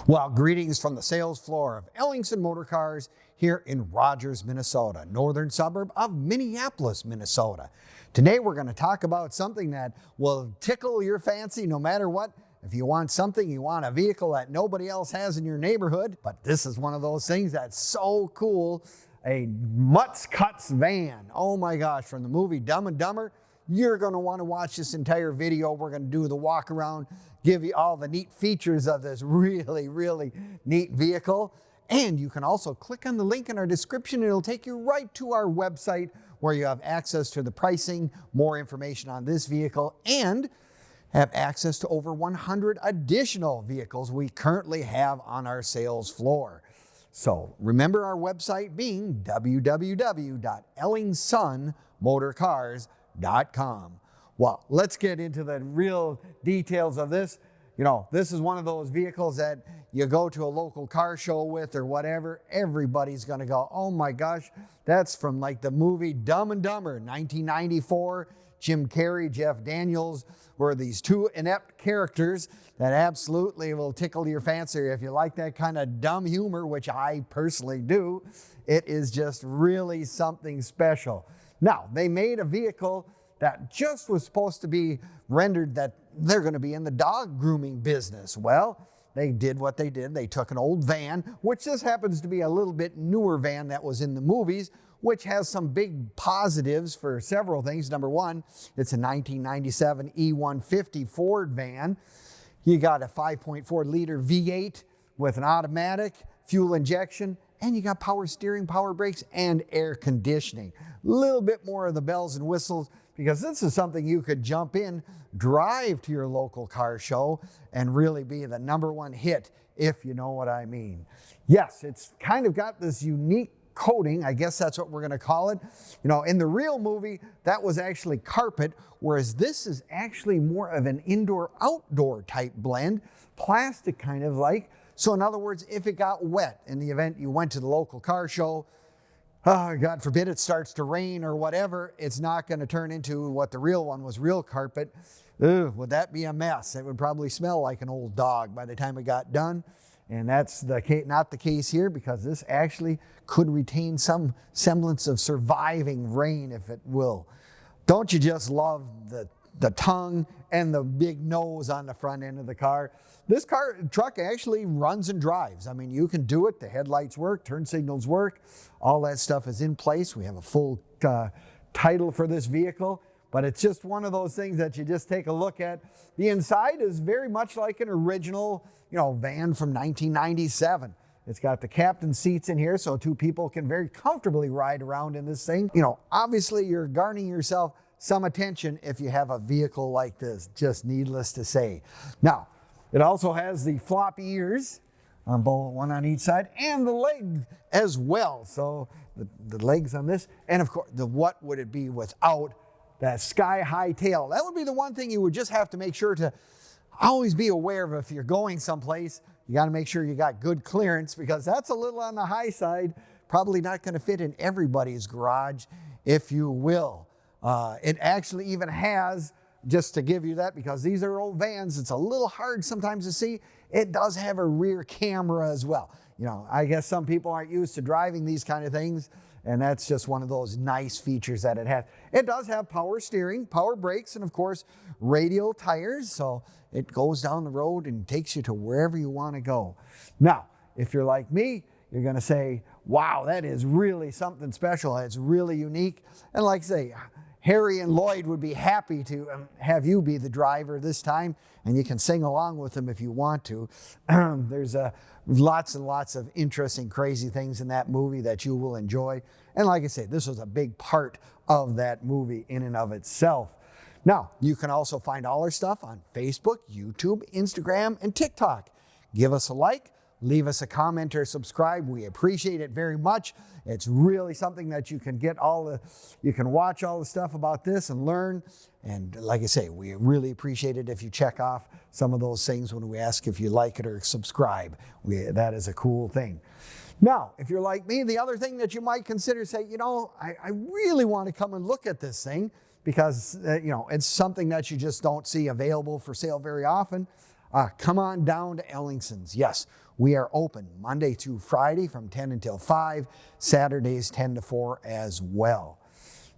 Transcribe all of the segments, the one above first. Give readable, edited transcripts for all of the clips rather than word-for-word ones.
Well, greetings from the sales floor of Ellingson Motor Cars here in Rogers, Minnesota, northern suburb of Minneapolis, Minnesota. Today we're going to talk about something that will tickle your fancy no matter what. If you want something, you want a vehicle that nobody else has in your neighborhood, but this is one of those things that's so cool, a Mutts Cutts van. Oh my gosh, from the movie Dumb and Dumber. You're going to want to watch this entire video. We're going to do the walk around, give you all the neat features of this really neat vehicle. And you can also click on the link in our description. It'll take you right to our website where you have access to the pricing, more information on this vehicle, and have access to over 100 additional vehicles we currently have on our sales floor. So remember our website being www.ellingsonmotorcars.com. Well, let's get into the real details of this. You know, this is one of those vehicles that you go to a local car show with or whatever, everybody's going to go, oh my gosh, that's from like the movie Dumb and Dumber, 1994. Jim Carrey, Jeff Daniels were these two inept characters that absolutely will tickle your fancy if you like that kind of dumb humor, which I personally do. It is just really something special. Now, they made a vehicle that just was supposed to be rendered that they're going to be in the dog grooming business. Well, they did what they did. They took an old van, which this happens to be a little bit newer van that was in the movies, which has some big positives for several things. Number one, it's a 1997 E150 Ford van. You got a 5.4 liter V8 with an automatic fuel injection, and you got power steering, power brakes, and air conditioning. A little bit more of the bells and whistles, because this is something you could jump in, drive to your local car show, and really be the #1 hit, if you know what I mean. Yes, it's kind of got this unique coating, I guess that's what we're going to call it. You know, in the real movie, that was actually carpet, whereas this is actually more of an indoor-outdoor type blend, plastic kind of like. So in other words, if it got wet in the event you went to the local car show, God forbid it starts to rain or whatever, it's not going to turn into what the real one was, real carpet. Would that be a mess? It would probably smell like an old dog by the time it got done. And that's not the case here, because this actually could retain some semblance of surviving rain, if it will. Don't you just love the tongue and the big nose on the front end of the car? This truck actually runs and drives. I mean, you can do it. The headlights work, turn signals work. All that stuff is in place. We have a full title for this vehicle, but it's just one of those things that you just take a look at. The inside is very much like an original, van from 1997. It's got the captain's seats in here, so two people can very comfortably ride around in this thing. Obviously you're garnering yourself some attention if you have a vehicle like this, just needless to say. Now, it also has the floppy ears, on both, one on each side, and the leg as well. So the legs on this, and of course, what would it be without that sky-high tail? That would be the one thing you would just have to make sure to always be aware of. If you're going someplace, you got to make sure you got good clearance, because that's a little on the high side, probably not going to fit in everybody's garage, if you will. It actually even has, just to give you that, because these are old vans, it's a little hard sometimes to see, it does have a rear camera as well. I guess some people aren't used to driving these kind of things, and that's just one of those nice features that it has. It does have power steering, power brakes, and of course, radial tires, so it goes down the road and takes you to wherever you want to go. Now, if you're like me, you're going to say, wow, that is really something special. It's really unique. And like I say, Harry and Lloyd would be happy to have you be the driver this time, and you can sing along with them if you want to. There's lots and lots of interesting, crazy things in that movie that you will enjoy. And like I say, this was a big part of that movie in and of itself. Now, you can also find all our stuff on Facebook, YouTube, Instagram, and TikTok. Give us a like. Leave us a comment or subscribe. We appreciate it very much. It's really something that you can get you can watch all the stuff about this and learn. And like I say, we really appreciate it if you check off some of those things when we ask if you like it or subscribe. That is a cool thing. Now, if you're like me, the other thing that you might consider, say, I really want to come and look at this thing, because, it's something that you just don't see available for sale very often. Come on down to Ellingson's. Yes, We are open Monday through Friday from 10 until 5, Saturdays 10 to 4 as well.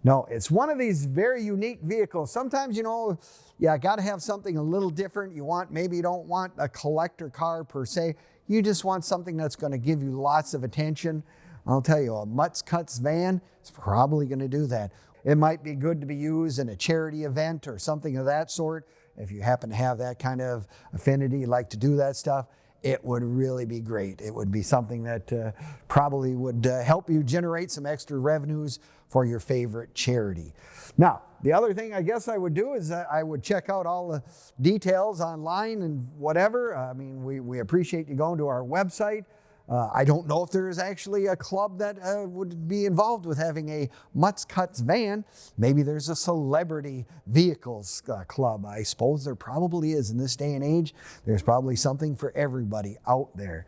No, it's one of these very unique vehicles. Sometimes, you know, you got to have something a little different. Maybe you don't want a collector car per se. You just want something that's going to give you lots of attention. I'll tell you, a Mutts Cutts van is probably going to do that. It might be good to be used in a charity event or something of that sort. If you happen to have that kind of affinity, like to do that stuff, it would really be great. It would be something that probably would help you generate some extra revenues for your favorite charity. Now, the other thing I guess I would do is I would check out all the details online and whatever. I mean, we appreciate you going to our website. I don't know if there is actually a club that would be involved with having a Mutts Cutts van. Maybe there's a celebrity vehicles club. I suppose there probably is in this day and age. There's probably something for everybody out there.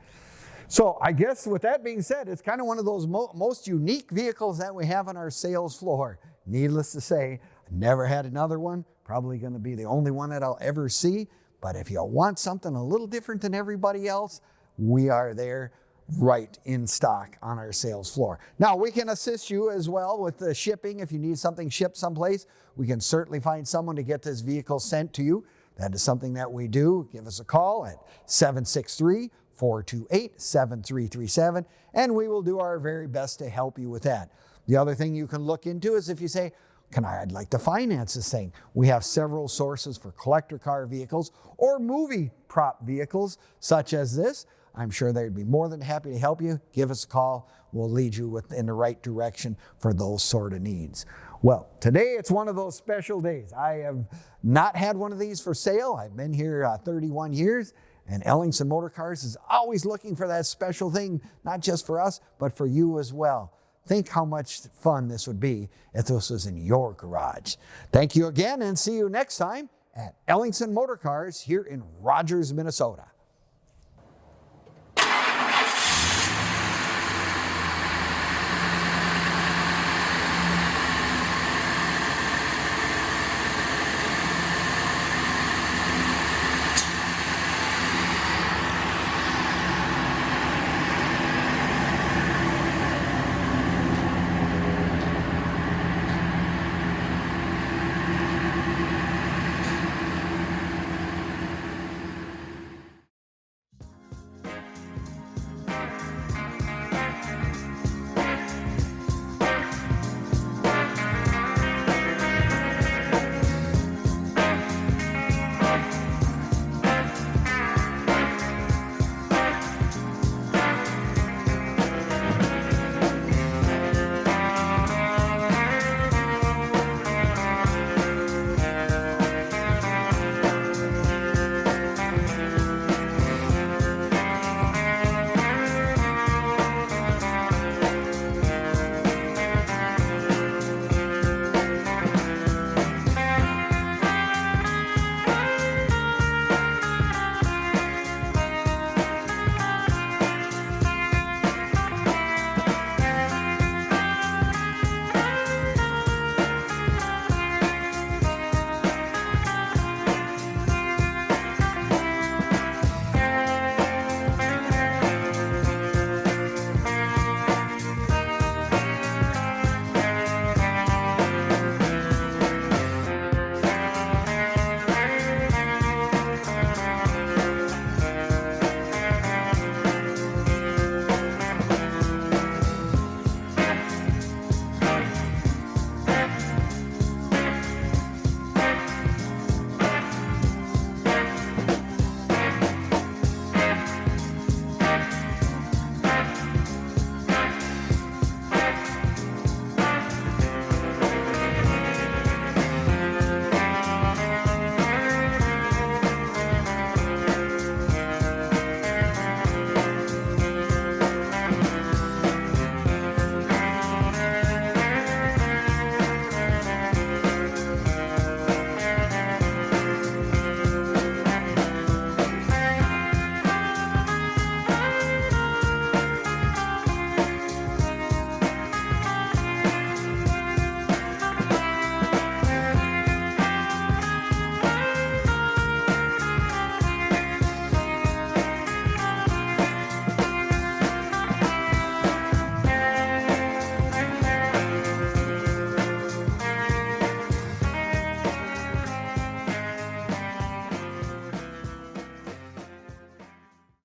So I guess with that being said, it's kind of one of those most unique vehicles that we have on our sales floor. Needless to say, I never had another one. Probably going to be the only one that I'll ever see. But if you want something a little different than everybody else, we are there, right in stock on our sales floor. Now, we can assist you as well with the shipping. If you need something shipped someplace, we can certainly find someone to get this vehicle sent to you. That is something that we do. Give us a call at 763-428-7337, and we will do our very best to help you with that. The other thing you can look into is if you say, I'd like to finance this thing. We have several sources for collector car vehicles or movie prop vehicles such as this. I'm sure they'd be more than happy to help you. Give us a call. We'll lead you in the right direction for those sort of needs. Well, today it's one of those special days. I have not had one of these for sale. I've been here 31 years, and Ellingson Motor Cars is always looking for that special thing, not just for us, but for you as well. Think how much fun this would be if this was in your garage. Thank you again, and see you next time at Ellingson Motor Cars here in Rogers, Minnesota.